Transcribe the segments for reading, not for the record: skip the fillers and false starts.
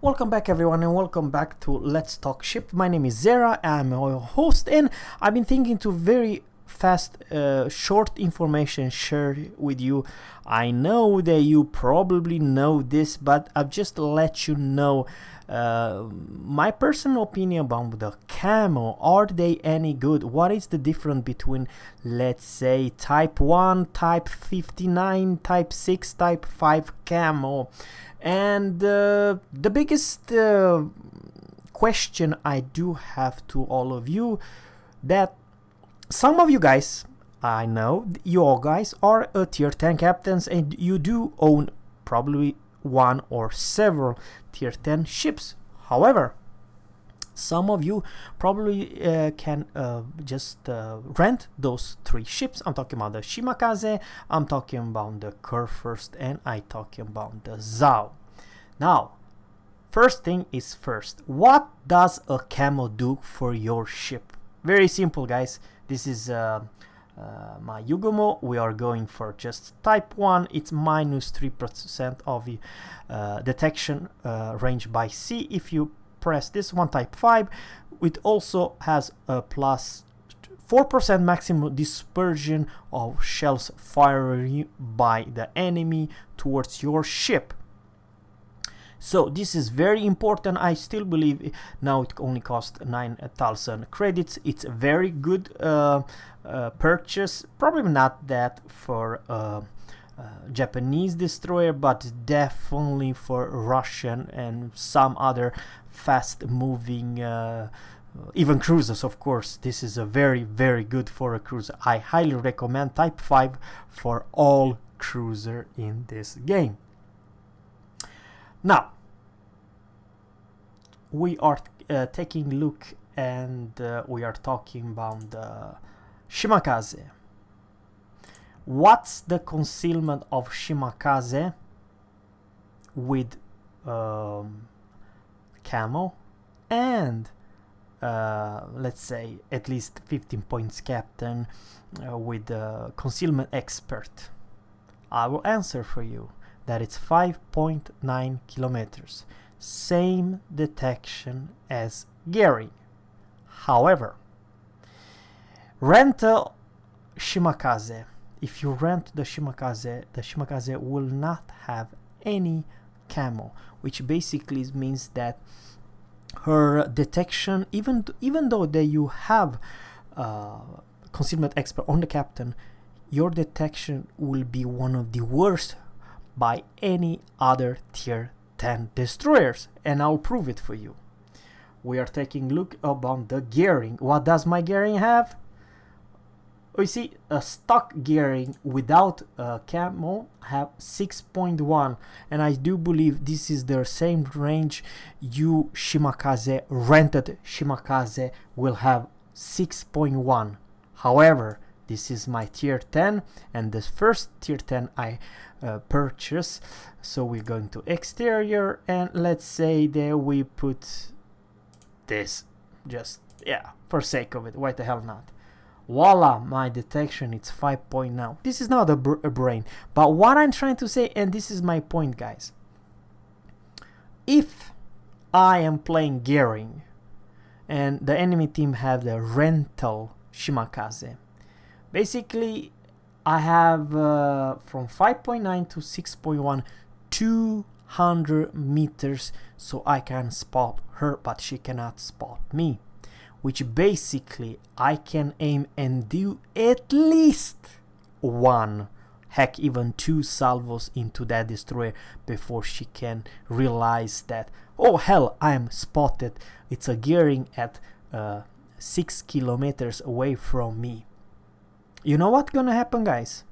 Welcome back everyone and welcome back to Let's Talk Ship. My name is Zerra, I'm your host, and I've been thinking to very fast short information share with you. I know that you probably know this, but I've just let you know my personal opinion about the camo. Are they any good? What is the difference between, let's say, type 1, type 59, type 6, type 5 camo? And the biggest question I do have to all of you, that some of you guys, I know you all guys are tier 10 captains and you do own probably one or several tier 10 ships. However, some of you probably can just rent those 3 ships. I'm talking about the Shimakaze, I'm talking about the Kurfürst, and I'm talking about the Zhao. Now, first thing is first, what does a camo do for your ship? Very simple, guys. This is my Yugumo. We are going for just type 1. It's minus 3% of the detection range by sea. If you press this one, type 5, it also has a plus 4% maximum dispersion of shells fired by the enemy towards your ship. So this is very important. I still believe now it only costs 9,000 credits. It's a very good purchase. Probably not that for Japanese destroyer, but definitely for Russian and some other fast moving even cruisers. Of course, this is a very good for a cruiser. I highly recommend type 5 for all cruiser in this game. Now we are taking a look and we are talking about the Shimakaze. What's the concealment of Shimakaze with camo and let's say at least 15 points captain with concealment expert? I will answer for you that it's 5.9 kilometers, same detection as Gehring. However, rental Shimakaze, if you rent the Shimakaze will not have any camo, which basically means that her detection, even though that you have concealment expert on the captain, your detection will be one of the worst by any other tier 10 destroyers, and I'll prove it for you. We are taking a look about the Gehring. What does my Gehring have? We see a stock Gehring without camo have 6.1, and I do believe this is the same range you Shimakaze rented Shimakaze will have 6.1. However, this is my tier 10 and the first tier 10 I purchase. So we're going to exterior and let's say that we put this, just for sake of it, why the hell not. Voila, my detection, it's 5.9. This is not a brain, but what I'm trying to say, and this is my point, guys, if I am playing Gehring and the enemy team have the rental Shimakaze, basically I have from 5.9 to 6.1 200 meters, so I can spot her but she cannot spot me, which basically I can aim and do at least 1, heck even 2 salvos into that destroyer before she can realize that, oh hell, I am spotted. It's a Gehring at 6 kilometers away from me. You know what's gonna happen, guys?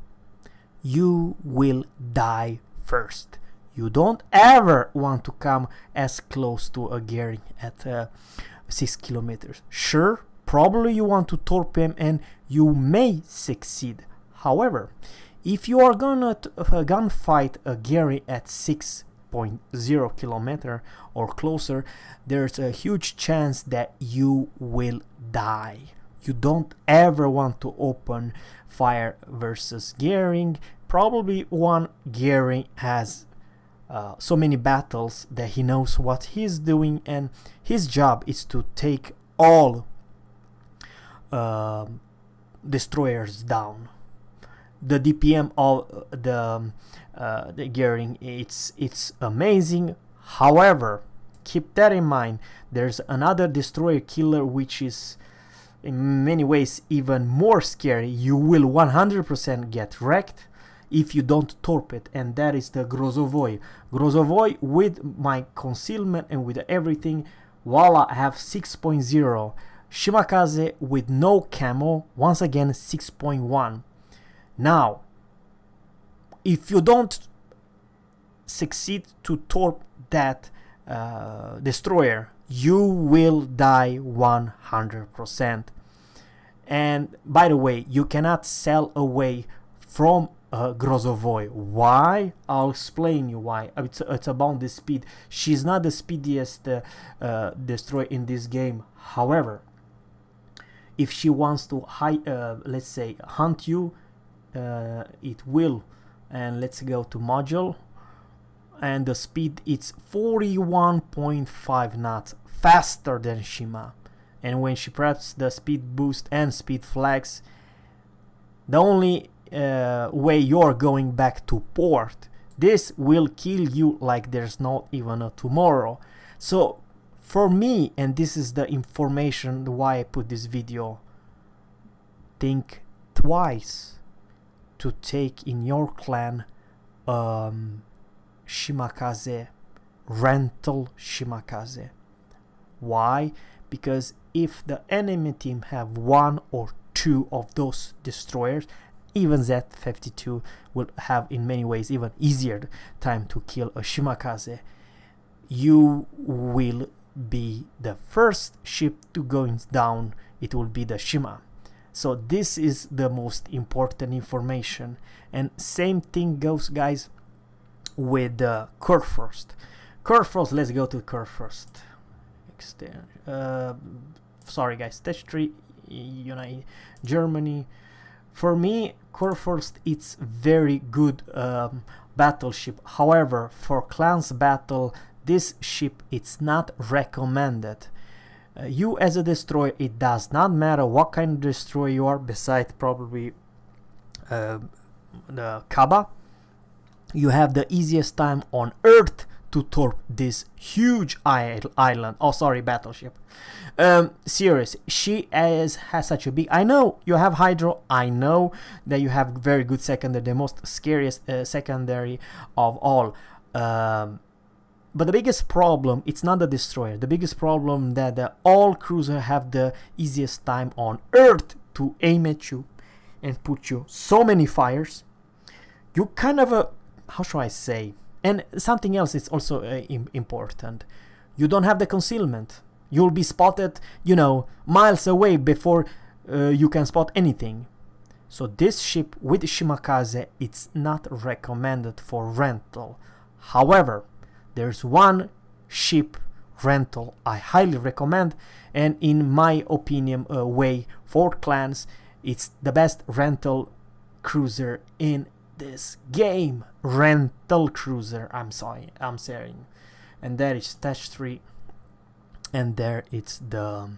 You will die first. You don't ever want to come as close to a Gehring at 6 kilometers. Sure, probably you want to torpedo him and you may succeed. However, if you are gonna gunfight a Gehring at 6.0 kilometer or closer, there's a huge chance that you will die. You don't ever want to open fire versus Gehring. Probably one Gehring has so many battles that he knows what he's doing, and his job is to take all destroyers down. The DPM of the gearing, it's amazing. However, keep that in mind, there's another destroyer killer which is in many ways even more scary. You will 100% get wrecked if you don't torp it, and that is the Grozovoi. Grozovoi, with my concealment and with everything, voila, I have 6.0. Shimakaze with no camo, once again 6.1. Now, if you don't succeed to torp that destroyer, you will die 100%. And by the way, you cannot sell away from Grozovoi. Why? I'll explain you why. It's about the speed. She's not the speediest destroyer in this game. However, if she wants to let's say hunt you, it will. And let's go to module, and the speed, it's 41.5 knots faster than Shima. And when she preps the speed boost and speed flags, the only way you're going back to port, this will kill you like there's not even a tomorrow. So for me, and this is the information why I put this video, think twice to take in your clan shimakaze, rental shimakaze. Why? Because if the enemy team have one or two of those destroyers, even Z52 will have in many ways even easier time to kill a shimakaze. You will be the first ship to going down. It will be the Shima. So this is the most important information. And same thing goes, guys, with the Kurfürst. Kurfürst, let's go to Kurfürst. Sorry guys, stage 3, United Germany. For me, Kurfürst, it's very good battleship. However, for clans battle, this ship, it's not recommended. You as a destroyer, it does not matter what kind of destroyer you are, besides probably the Kaba, you have the easiest time on Earth to torp this huge island. Oh, sorry, battleship. Serious, she has such a big. I know you have Hydro. I know that you have very good secondary, the most scariest secondary of all. But the biggest problem, it's not the destroyer. The biggest problem that all cruisers have the easiest time on Earth to aim at you and put you so many fires. You kind of how should I say? And something else is also important. You don't have the concealment. You'll be spotted, you know, miles away before you can spot anything. So this ship with Shimakaze, it's not recommended for rental. However, there's one ship rental I highly recommend, and in my opinion, way for clans, it's the best rental cruiser in this game. Rental cruiser, I'm saying, and there is stage 3, and there it's the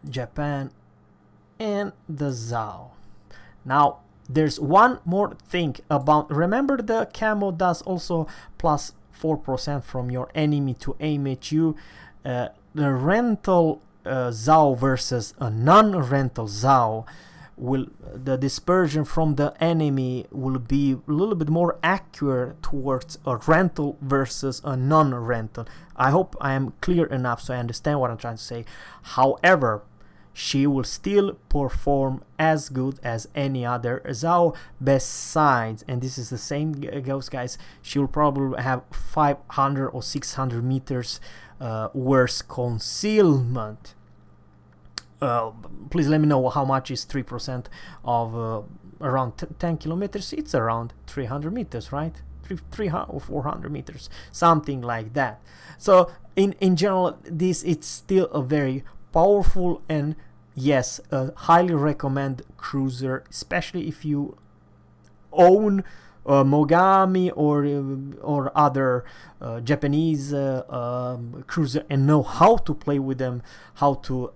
Japan and the Zao. Now there's one more thing about, remember the camo does also plus 4% from your enemy to aim at you. The rental Zao versus a non-rental Zao, the dispersion from the enemy will be a little bit more accurate towards a rental versus a non-rental. I hope I am clear enough so I understand what I'm trying to say. However, she will still perform as good as any other Zao. Besides, and this is the same goes, guys, she will probably have 500 or 600 meters worse concealment. Please let me know how much is 3% of around 10 kilometers. It's around 300 meters, right? 300 or 400 meters, something like that. So in general, this it's still a very powerful and yes, highly recommend cruiser, especially if you own Mogami or other Japanese cruiser and know how to play with them, how to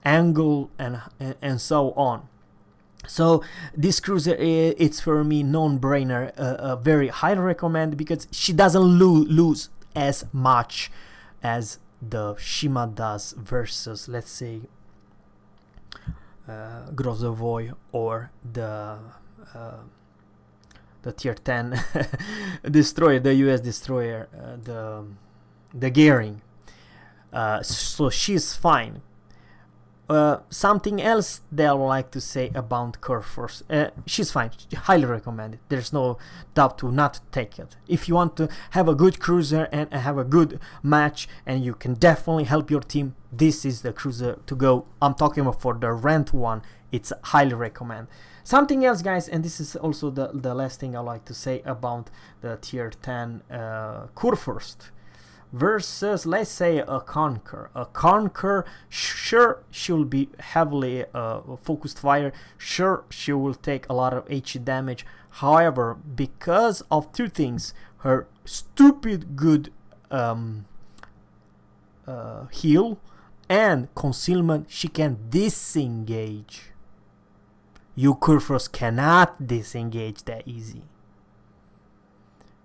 angle and so on. So this cruiser, it's for me non-brainer, very highly recommend, because she doesn't lose as much as the Shima does versus, let's say, Grozovoi or the tier 10 destroyer, the US destroyer, the Gearing. So she's fine. Something else that I would like to say about Curve Force, she's fine, highly recommended. There's no doubt to not take it. If you want to have a good cruiser and have a good match, and you can definitely help your team, this is the cruiser to go. I'm talking about for the rent one, it's highly recommend. Something else, guys, and this is also the last thing I like to say about the tier 10 Kurfürst versus, let's say, a Conquer. A Conquer, sure, she will be heavily focused fire. Sure, she will take a lot of HE damage. However, because of two things, her stupid good heal and concealment, she can disengage. You Kurfürst cannot disengage that easy.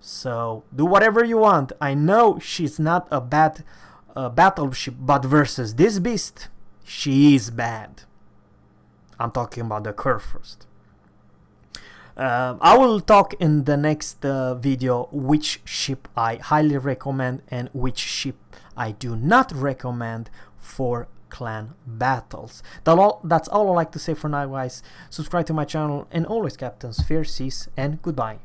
So do whatever you want. I know she's not a bad battleship, but versus this beast, she is bad. I'm talking about the Kurfürst. I will talk in the next video which ship I highly recommend and which ship I do not recommend for clan battles. That's all I like to say for now, guys. Subscribe to my channel, and always, captains, fair seas and goodbye.